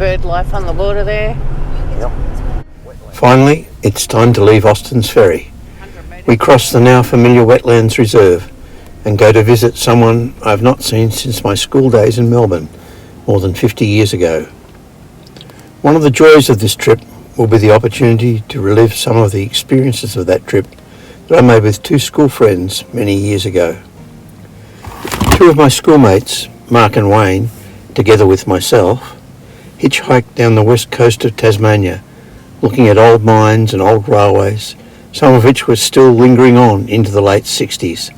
bird life on the water there. Yep. Finally, it's time to leave Austin's Ferry. We cross the now familiar Wetlands Reserve and go to visit someone I've not seen since my school days in Melbourne, more than 50 years ago. One of the joys of this trip will be the opportunity to relive some of the experiences of that trip that I made with two school friends many years ago. Two of my schoolmates, Mark and Wayne, together with myself, hitchhiked down the west coast of Tasmania, looking at old mines and old railways, some of which were still lingering on into the late 60s.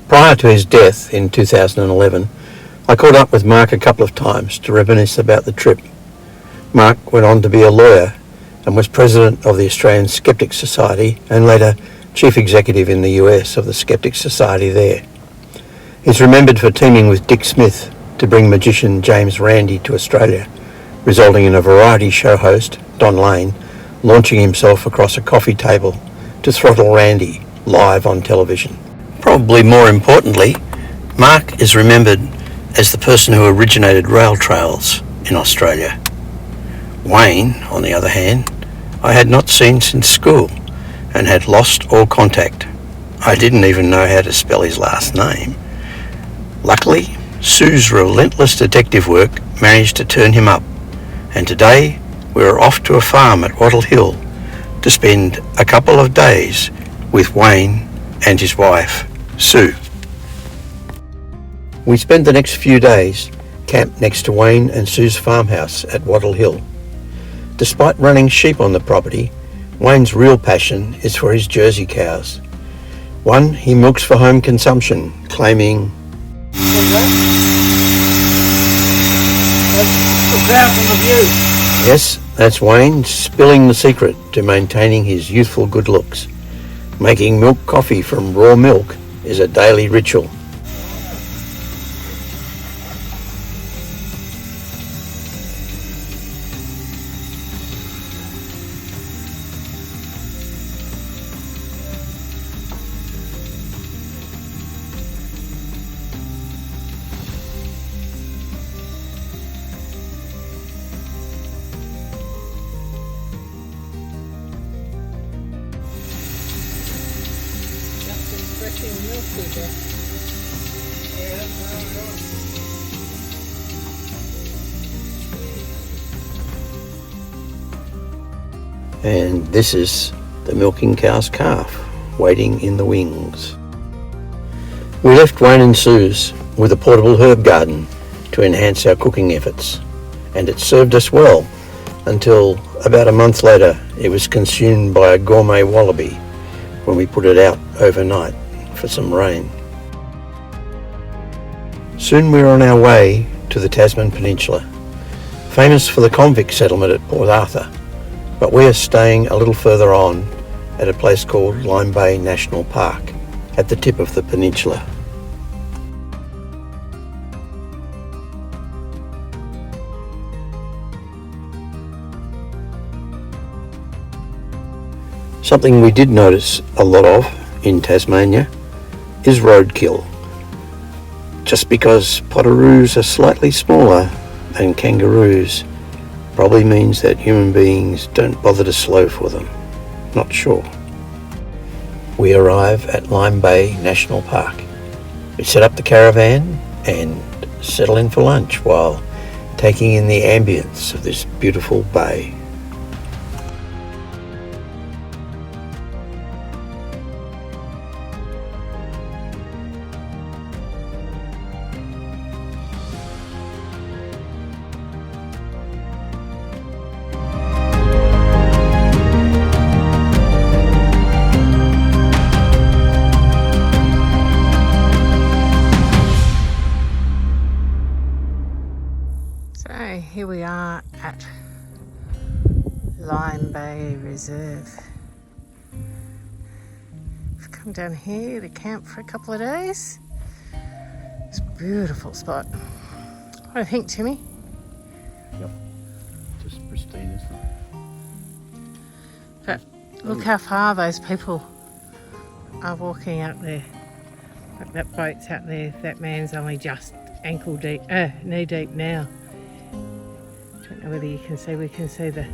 Prior to his death in 2011, I caught up with Mark a couple of times to reminisce about the trip. Mark went on to be a lawyer and was president of the Australian Skeptics Society and later chief executive in the US of the Skeptics Society there. He's remembered for teaming with Dick Smith to bring magician James Randi to Australia, resulting in a variety show host, Don Lane, launching himself across a coffee table to throttle Randi live on television. Probably more importantly, Mark is remembered as the person who originated rail trails in Australia. Wayne, on the other hand, I had not seen since school and had lost all contact. I didn't even know how to spell his last name. Luckily, Sue's relentless detective work managed to turn him up, and today we are off to a farm at Wattle Hill to spend a couple of days with Wayne and his wife, Sue. We spent the next few days camped next to Wayne and Sue's farmhouse at Wattle Hill. Despite running sheep on the property, Wayne's real passion is for his Jersey cows. One he milks for home consumption, claiming, yes, that's Wayne spilling the secret to maintaining his youthful good looks. Making milk coffee from raw milk is a daily ritual. And this is the milking cow's calf waiting in the wings. We left Wayne and Sue's with a portable herb garden to enhance our cooking efforts, and it served us well until about a month later it was consumed by a gourmet wallaby when we put it out overnight for some rain. Soon we were on our way to the Tasman Peninsula, famous for the convict settlement at Port Arthur, but we are staying a little further on at a place called Lime Bay National Park at the tip of the peninsula. Something we did notice a lot of in Tasmania is roadkill. Just because potoroos are slightly smaller than kangaroos probably means that human beings don't bother to slow for them. Not sure. We arrive at Lime Bay National Park. We set up the caravan and settle in for lunch while taking in the ambience of this beautiful bay. Here we are at Lime Bay Reserve. We've come down here to camp for a couple of days. It's a beautiful spot. What do you think, Timmy? Yep, just pristine, isn't it? But look how far those people are walking out there. Like that boat's out there. That man's only just knee deep now. Don't know whether you can see, we can see the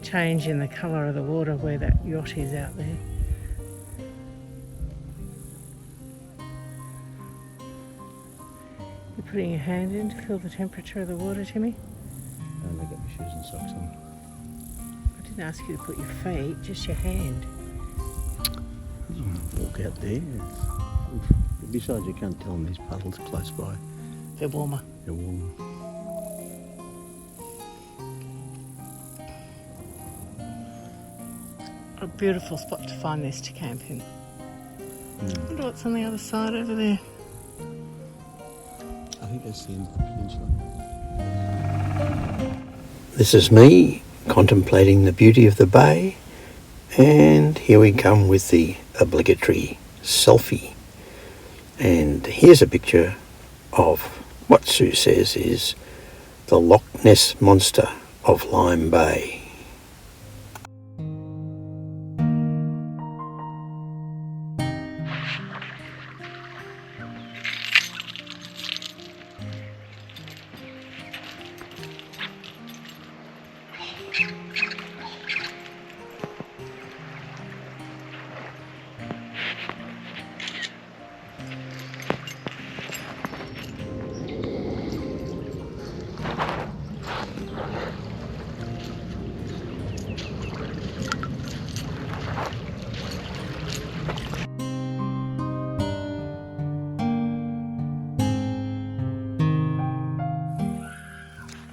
change in the colour of the water where that yacht is out there. You're putting your hand in to feel the temperature of the water, Timmy? And I got my shoes and socks on. I didn't ask you to put your feet, just your hand. Walk out there. Besides, you can't tell them these puddles close by. They're warmer. They're warm. A beautiful spot to find this to camp in. I wonder what's on the other side over there. I think that's the end of the peninsula. This is me contemplating the beauty of the bay, and here we come with the obligatory selfie. And here's a picture of what Sue says is the Loch Ness Monster of Lime Bay.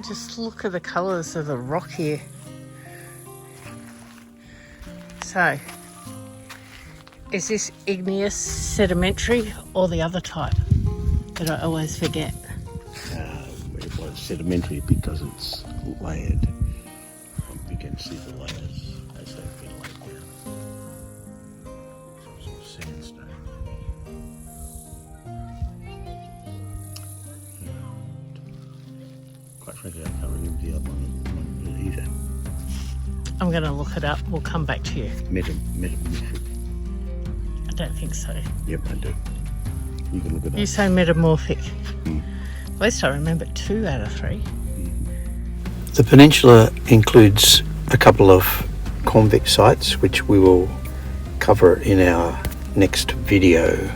Just look at the colours of the rock here. So, is this igneous sedimentary or the other type that I always forget? It was sedimentary because it's layered. You can see the layers as they've been laid down. So it's all sandstone. Quite frankly, I can't remember the other one either. I'm going to look it up. We'll come back to you. Metamorphic. I don't think so. Yep, I do. You can look it up. You say metamorphic. At least I remember 2 out of 3. The peninsula includes a couple of convict sites which we will cover in our next video,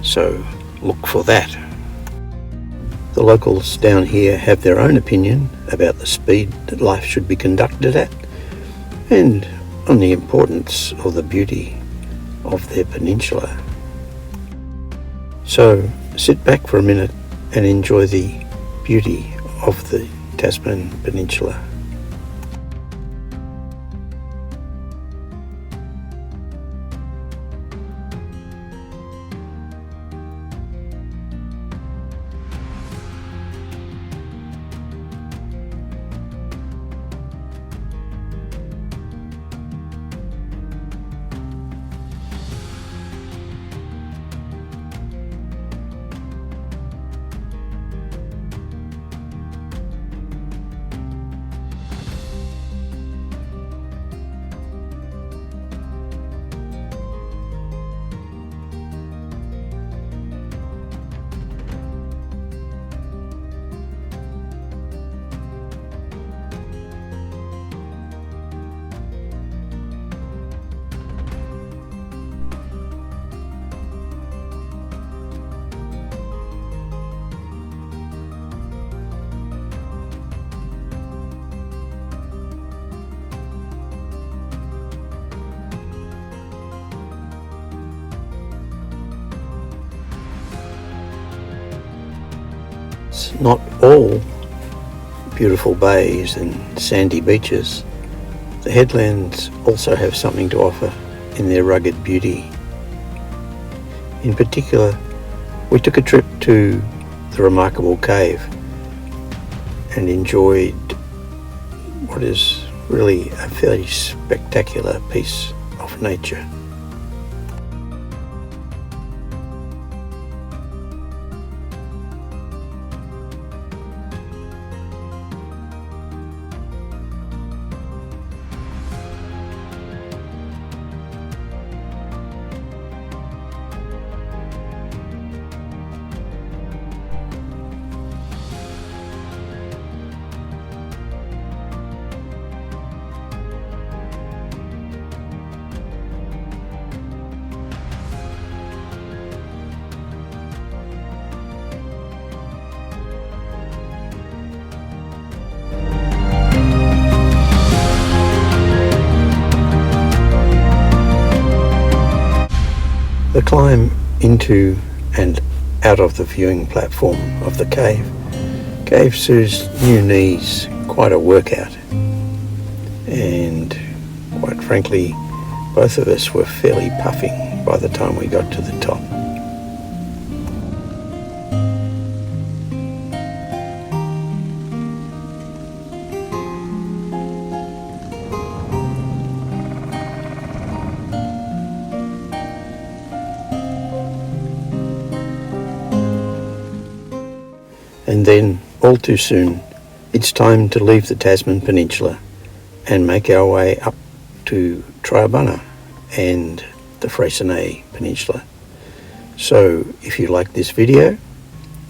so look for that. The locals down here have their own opinion about the speed that life should be conducted at and on the importance of the beauty of their peninsula. So sit back for a minute and enjoy the beauty of the Tasman Peninsula. It's not all beautiful bays and sandy beaches. The headlands also have something to offer in their rugged beauty. In particular, we took a trip to the remarkable cave and enjoyed what is really a fairly spectacular piece of nature. The climb into and out of the viewing platform of the cave gave Sue's new knees quite a workout, and quite frankly, both of us were fairly puffing by the time we got to the top. And then, all too soon, it's time to leave the Tasman Peninsula and make our way up to Triabunna and the Freycinet Peninsula. So, if you like this video,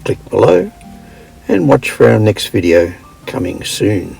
click below and watch for our next video coming soon.